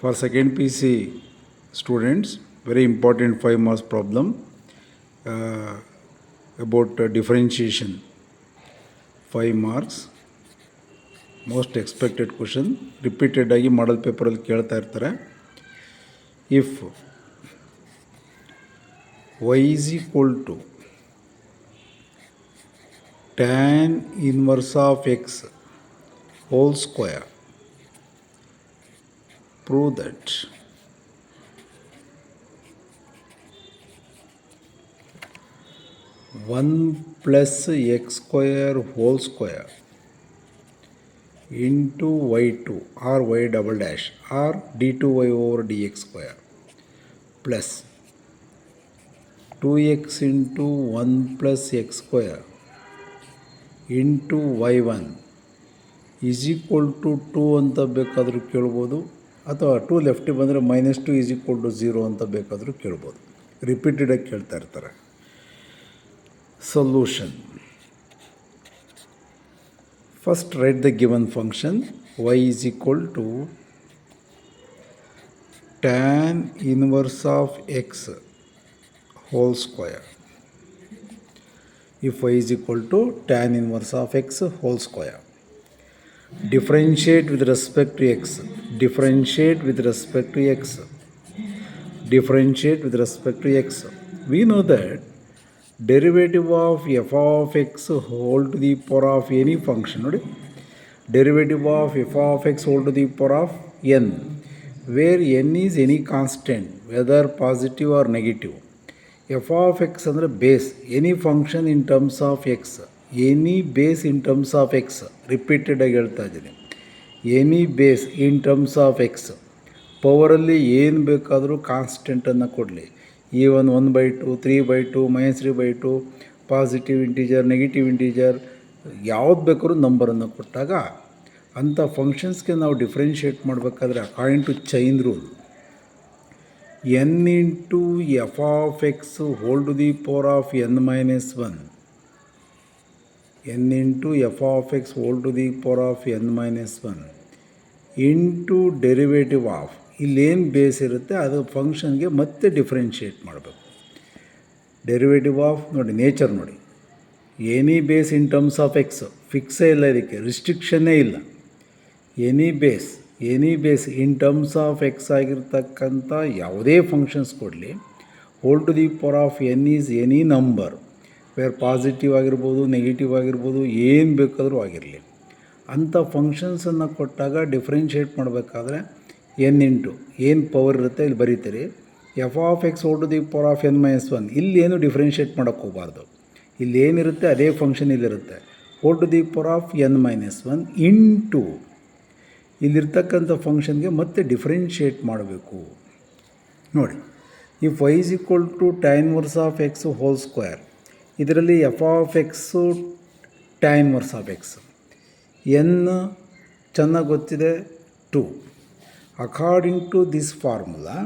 For second PC students, very important 5 marks problem about differentiation. 5 marks, most expected question. Repeated ಆಗಿ ಮಾಡಲ್ ಪೇಪರಲ್ಲಿ ಕೇಳ್ತಾ ಇರ್ತಾರೆ. If y is equal to tan inverse of x whole square, prove that 1 plus x square whole square into y2 or y double dash or d2y over dx square plus 2x into 1 plus x square into y1 is equal to 2 ಅಂತ ಬೇಕಾದರೂ ಕೇಳ್ಬೋದು, ಅಥವಾ 2 ಲೆಫ್ಟಿಗೆ ಬಂದರೆ -2 is equal to 0 ಅಂತ ಬೇಕಾದರೂ ಕೇಳ್ಬೋದು. ರಿಪೀಟೆಡಾಗಿ ಕೇಳ್ತಾ ಇರ್ತಾರೆ. Solution. First write the given function y is equal to tan inverse of x whole square. If y is equal to tan inverse of x whole square, differentiate with respect to x, differentiate with respect to x, differentiate with respect to x. We know that derivative of f of x whole to the power of any function, derivative of f of x whole to the power of n, where n is any constant, whether positive or negative. f of x ಅಂದರೆ base, any function in terms of x, any base in terms of x. ರಿಪೀಟೆಡಾಗಿ ಹೇಳ್ತಾ ಇದ್ದೀನಿ, any base in terms of x. ಪವರಲ್ಲಿ ಏನು ಬೇಕಾದರೂ ಕಾನ್ಸ್ಟೆಂಟನ್ನು ಕೊಡಲಿ, even 1/2, 3/2, -3/2, positive integer, negative integer, ಯಾವ್ದು ಬೇಕಾದ್ರೂ ನಂಬರನ್ನು ಕೊಟ್ಟಾಗ ಅಂಥ ಫಂಕ್ಷನ್ಸ್ಗೆ ನಾವು ಡಿಫ್ರೆನ್ಷಿಯೇಟ್ ಮಾಡಬೇಕಾದ್ರೆ according to chain rule, n into f of x whole to the power of n minus 1, n into f of x whole to the power of n minus 1 into derivative of, ಇಲ್ಲೇನು base ಇರುತ್ತೆ ಅದು ಫಂಕ್ಷನ್ಗೆ ಮತ್ತೆ differentiate ಮಾಡಬೇಕು. Derivative of ನೋಡಿ, nature ನೋಡಿ, any base in terms of x, ಫಿಕ್ಸೇ ಇಲ್ಲ, ಇದಕ್ಕೆ ರಿಸ್ಟ್ರಿಕ್ಷನ್ನೇ ಇಲ್ಲ. Any base in terms of x ಆಗಿರ್ತಕ್ಕಂಥ ಯಾವುದೇ ಫಂಕ್ಷನ್ಸ್ ಕೊಡಲಿ, whole to the power of n is any number, where positive ಆಗಿರ್ಬೋದು, ನೆಗೆಟಿವ್ ಆಗಿರ್ಬೋದು, ಏನು ಬೇಕಾದರೂ ಆಗಿರಲಿ. ಅಂಥ ಫಂಕ್ಷನ್ಸನ್ನು ಕೊಟ್ಟಾಗ ಡಿಫ್ರೆನ್ಷಿಯೇಟ್ ಮಾಡಬೇಕಾದ್ರೆ ಎನ್ ಇಂಟು ಏನು ಪವರ್ ಇರುತ್ತೆ ಇಲ್ಲಿ ಬರೀತೀರಿ, f of x whole to the power of n minus 1. ಇಲ್ಲೇನು ಡಿಫ್ರೆನ್ಷಿಯೇಟ್ ಮಾಡೋಕ್ಕೆ ಹೋಗಬಾರ್ದು, ಇಲ್ಲೇನಿರುತ್ತೆ ಅದೇ ಫಂಕ್ಷನ್ ಇಲ್ಲಿರುತ್ತೆ, whole to the power of n minus 1 into ಇಲ್ಲಿರ್ತಕ್ಕಂಥ ಫಂಕ್ಷನ್ಗೆ ಮತ್ತೆ ಡಿಫ್ರೆನ್ಷಿಯೇಟ್ ಮಾಡಬೇಕು. ನೋಡಿ, if y is equal to tan inverse of x whole square, ಇದರಲ್ಲಿ f of x tan inverse of x, n ಚೆನ್ನಾಗಿ ಗೊತ್ತಿದೆ 2. According to this formula,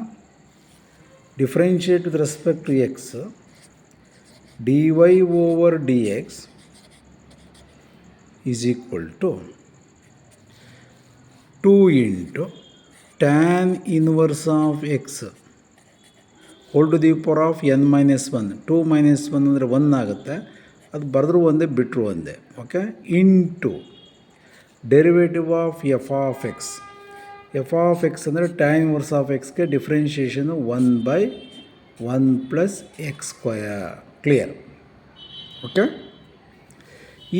differentiate with respect to x, dy over dx is equal to 2 into tan inverse of x whole to the power of n minus 1. 2 minus 1 ಅಂದರೆ 1 ಆಗುತ್ತೆ, ಅದು ಬರೆದ್ರೂ ಒಂದೇ ಬಿಟ್ಟರು ಒಂದೇ, okay, into derivative of f of x. F of x ಅಂದರೆ tan inverse of ಎಕ್ಸ್ಗೆ differentiation 1/1 plus x square. Clear? Okay.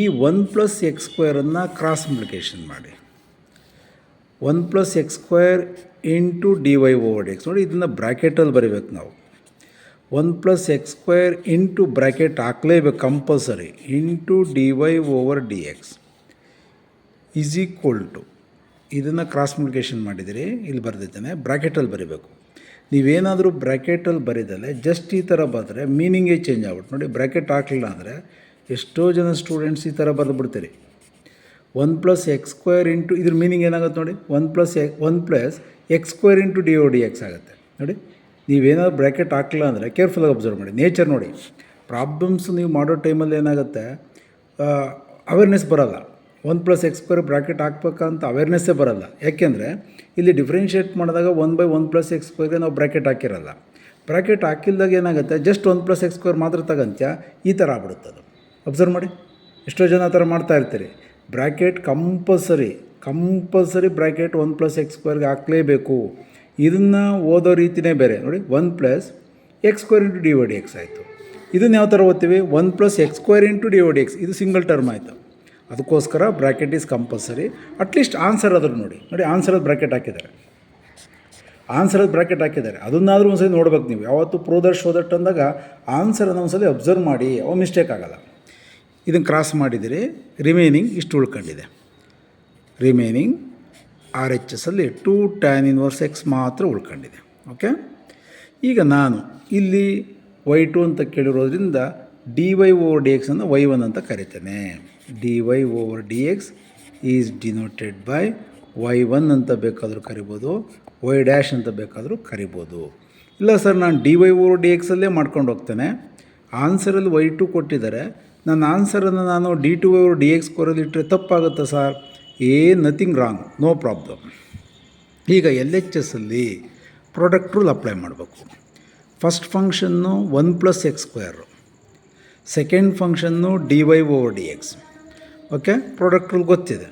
ಈ 1 plus x ಸ್ಕ್ವೇರನ್ನು ಕ್ರಾಸ್ ಮಲ್ಟಿಪ್ಲಿಕೇಶನ್ ಮಾಡಿ, 1 plus x square into d y over d x. ನೋಡಿ, ಇದನ್ನು ಬ್ರ್ಯಾಕೆಟಲ್ಲಿ ಬರೀಬೇಕು ನಾವು. 1 plus x square into bracket ಹಾಕಲೇಬೇಕು compulsory, into d y over d x is equal to, ಇದನ್ನು ಕ್ರಾಸ್ ಮಲ್ಟಿಪ್ಲಿಕೇಶನ್ ಮಾಡಿದಿರಿ, ಇಲ್ಲಿ ಬರೆದಿದ್ದೇನೆ, ಬ್ರ್ಯಾಕೆಟಲ್ಲಿ ಬರೀಬೇಕು. ನೀವೇನಾದರೂ ಬ್ರ್ಯಾಕೆಟಲ್ಲಿ ಬರೀದಲ್ಲೇ ಜಸ್ಟ್ ಈ ಥರ ಬರೆದ್ರೆ ಮೀನಿಂಗೇ ಚೇಂಜ್ ಆಗ್ಬಿಟ್ಟು. ನೋಡಿ, ಬ್ರ್ಯಾಕೆಟ್ ಹಾಕಲಿಲ್ಲ ಅಂದರೆ ಎಷ್ಟೋ ಜನ ಸ್ಟೂಡೆಂಟ್ಸ್ ಈ ಥರ ಬರೆದುಬಿಡ್ತೀರಿ. 1 ಪ್ಲಸ್ ಎಕ್ಸ್ ಸ್ಕ್ವೇರ್ ಇಂಟು, ಇದ್ರ ಮೀನಿಂಗ್ ಏನಾಗುತ್ತೆ ನೋಡಿ, 1 plus x square into d o d x ಆಗುತ್ತೆ. ನೋಡಿ, ನೀವೇನಾದ್ರು ಬ್ರ್ಯಾಕೆಟ್ ಹಾಕಲಿಲ್ಲ ಅಂದರೆ ಕೇರ್ಫುಲ್ಲಾಗಿ ಅಬ್ಸರ್ವ್ ಮಾಡಿ. ನೇಚರ್ ನೋಡಿ, ಪ್ರಾಬ್ಲಮ್ಸ್ ನೀವು ಮಾಡೋ ಟೈಮಲ್ಲಿ ಏನಾಗುತ್ತೆ, ಅವೇರ್ನೆಸ್ ಬರೋಲ್ಲ. 1+x² ಬ್ರ್ಯಾಕೆಟ್ ಹಾಕ್ಬೇಕಂತ ಅವೇರ್ನೆಸ್ಸೇ ಬರೋಲ್ಲ. ಯಾಕೆಂದರೆ ಇಲ್ಲಿ ಡಿಫ್ರೆನ್ಷಿಯೇಟ್ ಮಾಡಿದಾಗ 1/1+x² ನಾವು ಬ್ರ್ಯಾಕೆಟ್ ಹಾಕಿರಲ್ಲ. ಬ್ರ್ಯಾಕೆಟ್ ಹಾಕಿಲ್ದಾಗ ಏನಾಗುತ್ತೆ, ಜಸ್ಟ್ 1+x² ಮಾತ್ರ ತಗಂತ್ಯ ಈ ಥರ ಆಗ್ಬಿಡುತ್ತದು. ಅಬ್ಸರ್ವ್ ಮಾಡಿ, ಎಷ್ಟೋ ಜನ ಆ ಥರ ಮಾಡ್ತಾ ಇರ್ತೀರಿ. Bracket compulsory bracket 1+x² ಹಾಕಲೇಬೇಕು. ಇದನ್ನು ಓದೋ ರೀತಿಯೇ ಬೇರೆ ನೋಡಿ. 1+x² × dy/dx ಆಯಿತು. ಇದನ್ನು ಯಾವ ಥರ ಓದ್ತೀವಿ, 1+x² × dy/dx. ಇದು ಸಿಂಗಲ್ ಟರ್ಮ್ ಆಯಿತು. ಅದಕ್ಕೋಸ್ಕರ bracket is compulsory. At least answer ಆದರೂ ನೋಡಿ ಆನ್ಸರಲ್ಲಿ ಬ್ರ್ಯಾಕೆಟ್ ಹಾಕಿದ್ದಾರೆ. ಅದನ್ನಾದರೂ ಒಂದ್ಸಲಿ ನೋಡ್ಬೇಕು ನೀವು. ಯಾವತ್ತು ಪ್ರೋದರ್ ಶೋದಟ್ ಅಂದಾಗ ಆನ್ಸರನ್ನು ಒಂದ್ಸಲಿ ಅಬ್ಸರ್ವ್ ಮಾಡಿ, ಅವು ಮಿಸ್ಟೇಕ್ ಆಗೋಲ್ಲ. ಇದನ್ನು ಕ್ರಾಸ್ ಮಾಡಿದಿರಿ, ರಿಮೈನಿಂಗ್ ಇಷ್ಟು ಉಳ್ಕೊಂಡಿದೆ. ರಿಮೈನಿಂಗ್ RHS ಅಲ್ಲಿ 2 tan inverse x ಮಾತ್ರ ಉಳ್ಕೊಂಡಿದೆ. ಓಕೆ, ಈಗ ನಾನು ಇಲ್ಲಿ y2 ಅಂತ ಕೇಳಿರೋದ್ರಿಂದ dy/dx ಅನ್ನು y1 ಅಂತ ಕರಿತೇನೆ. dy/dx is denoted by y1 ಅಂತ ಬೇಕಾದರೂ ಕರಿಬೋದು, y' ಅಂತ ಬೇಕಾದರೂ ಕರಿಬೋದು. ಇಲ್ಲ ಸರ್, ನಾನು dy/dx ಅಲ್ಲೇ ಮಾಡ್ಕೊಂಡು ಹೋಗ್ತೇನೆ. ಆನ್ಸರಲ್ಲಿ y2 ಕೊಟ್ಟಿದ್ದಾರೆ, ನನ್ನ ಆನ್ಸರನ್ನು ನಾನು d2/dx ಕೊರೋದಿಟ್ಟರೆ ತಪ್ಪಾಗುತ್ತೆ sir. Nothing wrong, no problem. ಈಗ LHS ಅಲ್ಲಿ ಪ್ರಾಡಕ್ಟ್ ರೂಲ್ ಅಪ್ಲೈ ಮಾಡಬೇಕು. ಫಸ್ಟ್ ಫಂಕ್ಷನ್ನು 1+x², ಸೆಕೆಂಡ್ ಫಂಕ್ಷನ್ನು dy/dx. ಓಕೆ, ಪ್ರಾಡಕ್ಟ್ ರೂಲ್ ಗೊತ್ತಿದೆ.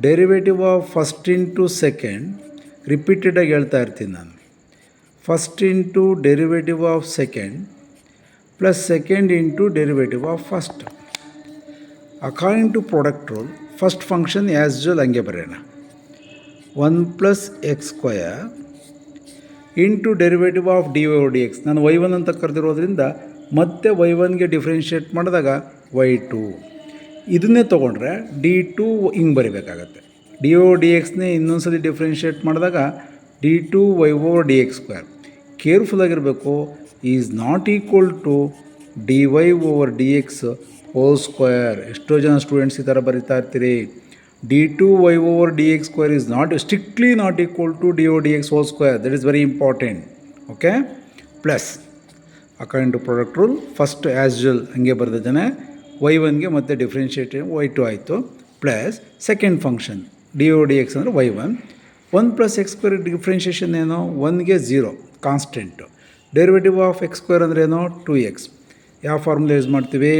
Derivative of first into second ರಿಪೀಟೆಡಾಗಿ ಹೇಳ್ತಾ ಇರ್ತೀನಿ ನಾನು. First into derivative of second plus second into derivative of first. According to product rule first function as usual ಹಂಗೆ ಬರೆಯೋಣ. 1+x² into derivative of dy/dx. ನಾನು y1 ಅಂತ ಕರೆದಿರೋದ್ರಿಂದ ಮತ್ತೆ y1ಗೆ ಡಿಫ್ರೆನ್ಷಿಯೇಟ್ ಮಾಡಿದಾಗ y2. ಇದನ್ನೇ ತೊಗೊಂಡ್ರೆ d2 ಹಿಂಗೆ ಬರಿಬೇಕಾಗತ್ತೆ. dy/dxನೇ ಇನ್ನೊಂದ್ಸಲಿ ಡಿಫ್ರೆನ್ಷಿಯೇಟ್ ಮಾಡಿದಾಗ d2y/dx². ಕೇರ್ಫುಲ್ಲಾಗಿರಬೇಕು. Is not equal to dy/dx ಹೋಲ್². ಎಷ್ಟೋ ಜನ ಸ್ಟೂಡೆಂಟ್ಸ್ ಈ ಥರ ಬರಿತಾ ಇರ್ತೀರಿ. d2y/dx² is strictly not equal to dy/dx whole². That is very important. Okay, plus according to product rule first as usual ಹಂಗೆ ಬರೆದಿದ್ದಾನೆ. y1ಗೆ ಮತ್ತೆ ಡಿಫ್ರೆನ್ಷಿಯೇಟ್ y2 ಆಯಿತು, ಪ್ಲಸ್ ಸೆಕೆಂಡ್ ಫಂಕ್ಷನ್ dy/dx ಅಂದರೆ y1. 1+x² ಡಿಫ್ರೆನ್ಷಿಯೇಷನ್ ಏನೋ, 1ಗೆ 0 ಕಾನ್ಸ್ಟೆಂಟು. ಡೆರಿವೇಟಿವ್ ಆಫ್ x² ಅಂದರೆ ಏನೋ 2x. ಯಾವ formula use ಮಾಡ್ತೀವಿ,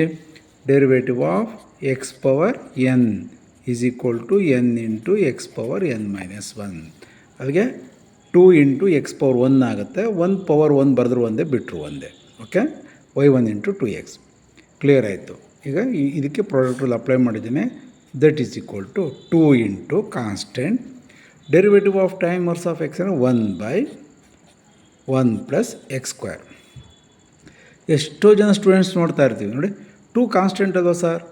derivative of x⁴n is equal to n into x⁴n-1. ಅಲ್ಲಿಗೆ 2 ಇಂಟು x⁴1 ಆಗುತ್ತೆ. 1/1 ಬರೆದ್ರು ಒಂದೇ, ಬಿಟ್ಟರು ಒಂದೇ. Okay, y1 into 2x. Clear ಆಯಿತು. ಈಗ ಇದಕ್ಕೆ ಪ್ರಾಡಕ್ಟ್ ರೂಲ್ ಅಪ್ಲೈ ಮಾಡಿದ್ದೀನಿ. That is equal to 2 into constant derivative of time inverse of x ಅಂದರೆ 1/1 + x². ಎಷ್ಟೋ ಜನ ಸ್ಟೂಡೆಂಟ್ಸ್ ನೋಡ್ತಾ ಇರ್ತೀವಿ ನೋಡಿ, 2 ಕಾನ್ಸ್ಟೆಂಟ್ ಅಲ್ವಾ ಸರ್,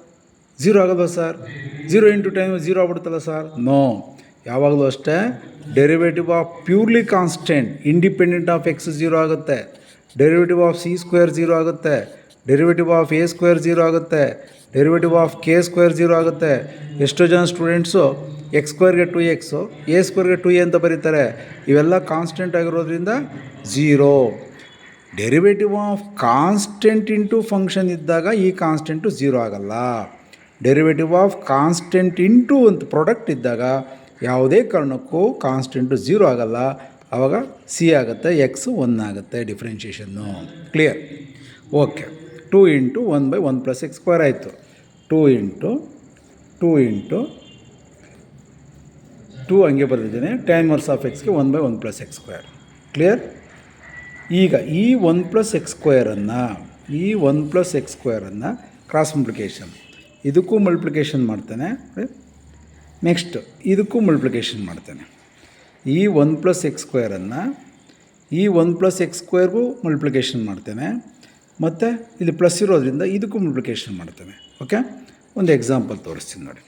0 ಆಗೋಲ್ವಾ ಸರ್, 0 ಇಂಟು ಟೈಮ್ 0 ಆಗ್ಬಿಡುತ್ತಲ್ಲ ಸರ್. ನೋ, ಯಾವಾಗಲೂ ಅಷ್ಟೇ derivative of purely constant independent of x 0 ಆಗುತ್ತೆ. ಡೆರಿವೇಟಿವ್ ಆಫ್ c² 0 ಆಗುತ್ತೆ. ಡೆರಿವೇಟಿವ್ ಆಫ್ a² 0 ಆಗುತ್ತೆ. ಡೆರಿವೇಟಿವ್ ಆಫ್ k² 0 ಆಗುತ್ತೆ. ಎಷ್ಟೋ ಜನ ಸ್ಟೂಡೆಂಟ್ಸು x²ಗೆ 2x, a²ಗೆ 2a ಅಂತ ಬರೀತಾರೆ. ಇವೆಲ್ಲ ಕಾನ್ಸ್ಟೆಂಟ್ ಆಗಿರೋದ್ರಿಂದ 0. Derivative of constant into function ಇದ್ದಾಗ ಈ ಕಾನ್ಸ್ಟೆಂಟು 0 ಆಗಲ್ಲ. ಡೆರಿವೇಟಿವ್ ಆಫ್ ಕಾನ್ಸ್ಟೆಂಟ್ ಇಂಟು ಒಂದು ಪ್ರಾಡಕ್ಟ್ ಇದ್ದಾಗ ಯಾವುದೇ ಕಾರಣಕ್ಕೂ ಕಾನ್ಸ್ಟೆಂಟು 0 ಆಗಲ್ಲ. ಆವಾಗ c ಆಗುತ್ತೆ, x 1 ಆಗುತ್ತೆ ಡಿಫ್ರೆನ್ಷಿಯೇಷನ್ನು. ಕ್ಲಿಯರ್? ಓಕೆ, 2 ಇಂಟು 1/1 + x² ಆಯಿತು. 2 ಇಂಟು 2 ಹಂಗೆ ಬರೆದಿದ್ದೇನೆ. tan ಇನ್ವರ್ಸ್ ಆಫ್ x ಗೆ 1/1 + x². ಕ್ಲಿಯರ್? ಈಗ ಈ 1+x² ಕ್ರಾಸ್ ಮಲ್ಟಿಪ್ಲಿಕೇಶನ್, ಇದಕ್ಕೂ ಮಲ್ಟಿಪ್ಲಿಕೇಶನ್ ಮಾಡ್ತೇನೆ. ನೆಕ್ಸ್ಟ್ ಇದಕ್ಕೂ ಮಲ್ಟಿಪ್ಲಿಕೇಶನ್ ಮಾಡ್ತೇನೆ. ಈ 1+x² ಈ 1+x²ಗೂ ಮಲ್ಟಿಪ್ಲಿಕೇಶನ್ ಮಾಡ್ತೇನೆ. ಮತ್ತು ಇಲ್ಲಿ ಪ್ಲಸ್ ಇರೋದ್ರಿಂದ ಇದಕ್ಕೂ ಮಲ್ಟಿಪ್ಲಿಕೇಶನ್ ಮಾಡ್ತೇನೆ. ಓಕೆ, ಒಂದು ಎಕ್ಸಾಂಪಲ್ ತೋರಿಸ್ತೀನಿ ನೋಡಿ.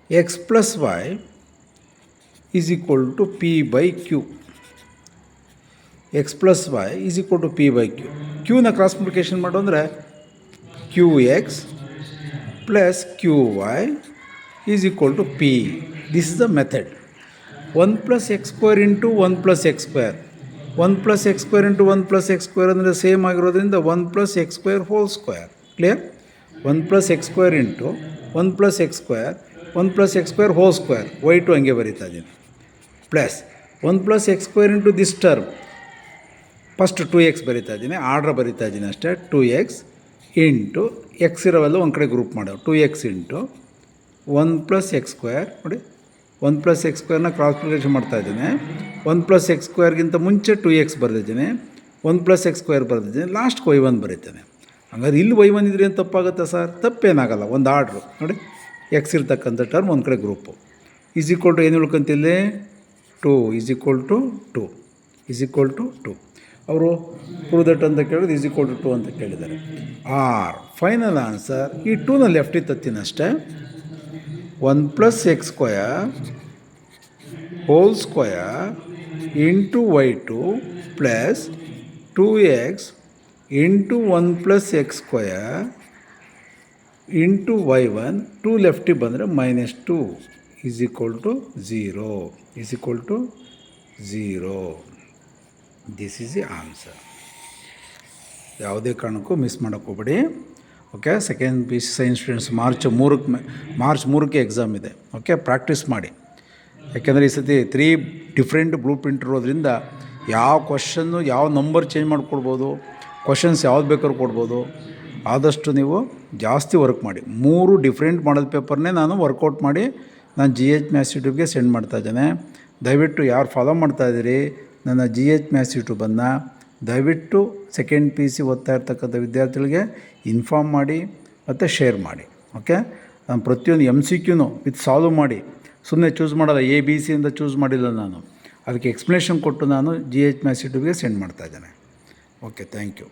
x + y is equal to p/q. x + y is equal to p/q. ಕ್ಯೂನ ಕ್ರಾಸ್ ಮಲ್ಟಿಪ್ಲಿಕೇಶನ್ ಮಾಡು ಅಂದರೆ qx + qy is equal to p. This is the method. 1+x² into 1+x². 1+x² into 1+x² ಅಂದರೆ same ಆಗಿರೋದ್ರಿಂದ 1+x² ಹೋಲ್². Clear? 1 plus x square into 1 plus x square 1 plus x square whole square y2 ಹಂಗೆ ಬರೀತಾ ಇದ್ದೀನಿ plus 1 plus x square into this term first 2x ಬರೀತಾ ಇದ್ದೀನಿ order ಬರೀತಾ ಇದ್ದೀನಿ ಅಷ್ಟೇ 2x ಇಂಟು ಎಕ್ಸ್ ಇರೋವೆಲ್ಲ ಒಂದು ಕಡೆ ಗ್ರೂಪ್ ಮಾಡೋ 2x into 1 plus x square ನೋಡಿ 1 ಪ್ಲಸ್ ಎಕ್ಸ್ ಸ್ಕ್ವೇರ್ನ ಕ್ರಾಸ್ ಮಲ್ಟಿಪ್ಲಿಕೇಷನ್ ಮಾಡ್ತಾಯಿದ್ದೀನಿ 1 ಪ್ಲಸ್ ಎಕ್ಸ್ ಸ್ಕ್ವೇರ್ಗಿಂತ ಮುಂಚೆ 2x ಬರೆದಿದ್ದೀನಿ 1 ಪ್ಲಸ್ ಎಕ್ಸ್ ಸ್ಕ್ವೇರ್ ಬರೆದಿದ್ದೀನಿ ಲಾಸ್ಟ್ಗೆ y1 ಬರೀತೇನೆ. ಹಂಗಾದ್ರೆ ಇಲ್ಲಿ y1 ಇದ್ರೆ ಏನು ತಪ್ಪಾಗುತ್ತೆ ಸರ್? ತಪ್ಪೇನಾಗಲ್ಲ, ಒಂದು ಆರ್ಡ್ರು ನೋಡಿ ಎಕ್ಸ್ ಇರ್ತಕ್ಕಂಥ ಟರ್ಮ್ ಒಂದು ಕಡೆ ಗ್ರೂಪು ಈಸ್ ಈಕ್ವಲ್ ಟು ಏನು ಉಳ್ಕೊಂತಿಲ್ಲಿ 2 is equal to 2 is equal to 2 ಅವರು ಪ್ರೂವ್ ದಟ್ ಅಂತ ಕೇಳಿದ್ರೆ ಈಸ್ ಈಕ್ವಲ್ ಟು 2 ಅಂತ ಕೇಳಿದ್ದಾರೆ. ಆರ್ ಫೈನಲ್ ಆನ್ಸರ್ ಈ 2ನ ಲೆಫ್ಟಿಗೆ ತತ್ತೀನಿ ಅಷ್ಟೇ 1 plus x square whole square into y2 plus 2x into 1 plus x square into y1 2 ಲೆಫ್ಟಿಗೆ ಬಂದರೆ -2 is equal to 0 is equal to 0. This is the answer. ಯಾವುದೇ ಕಾರಣಕ್ಕೂ miss ಮಾಡೋಕ್ಕೆ ಹೋಗ್ಬೇಡಿ. Okay, second PUC science students March 3ಕ್ಕೆ exam ಇದೆ. Okay, practice ಮಾಡಿ. ಯಾಕೆಂದರೆ ಈ ಸತಿ 3 ಡಿಫ್ರೆಂಟ್ ಬ್ಲೂ ಪ್ರಿಂಟ್ ಇರೋದ್ರಿಂದ ಯಾವ ಕ್ವಶನ್ನು ಯಾವ ನಂಬರ್ ಚೇಂಜ್ ಮಾಡಿಕೊಡ್ಬೋದು, ಕ್ವಶನ್ಸ್ ಯಾವ್ದು ಬೇಕಾದ್ರೂ ಕೊಡ್ಬೋದು. ಆದಷ್ಟು ನೀವು ಜಾಸ್ತಿ ವರ್ಕ್ ಮಾಡಿ. 3 ಡಿಫ್ರೆಂಟ್ ಮಾಡಲ್ ಪೇಪರ್ನೇ ನಾನು ವರ್ಕೌಟ್ ಮಾಡಿ ನಾನು GH ಮ್ಯಾಥ್ಸ್ ಯೂಟ್ಯೂಬ್ಗೆ ಸೆಂಡ್ ಮಾಡ್ತಾಯಿದ್ದೇನೆ. ದಯವಿಟ್ಟು ಯಾರು ಫಾಲೋ ಮಾಡ್ತಾಯಿದ್ದೀರಿ ನನ್ನ GH ಮ್ಯಾಥ್ಸ್ ಯೂಟ್ಯೂಬನ್ನು ದಯವಿಟ್ಟು ಸೆಕೆಂಡ್ PUC ಓದ್ತಾ ಇರ್ತಕ್ಕಂಥ ವಿದ್ಯಾರ್ಥಿಗಳಿಗೆ ಇನ್ಫಾರ್ಮ್ ಮಾಡಿ ಮತ್ತು ಶೇರ್ ಮಾಡಿ. ಓಕೆ, ನಾನು ಪ್ರತಿಯೊಂದು MCQನೂ ವಿತ್ ಸಾಲ್ವ್ ಮಾಡಿ ಸುಮ್ಮನೆ ಚೂಸ್ ಮಾಡೋಲ್ಲ, ABC ಅಂತ ಚೂಸ್ ಮಾಡಿಲ್ಲ ನಾನು. ಅದಕ್ಕೆ ಎಕ್ಸ್ಪ್ಲನೇಷನ್ ಕೊಟ್ಟು ನಾನು GH ಮ್ಯಾಥ್ಸ್ ಯೂಟ್ಯೂಬ್ಗೆ ಸೆಂಡ್ ಮಾಡ್ತಾಯಿದ್ದೇನೆ. Okay, thank you.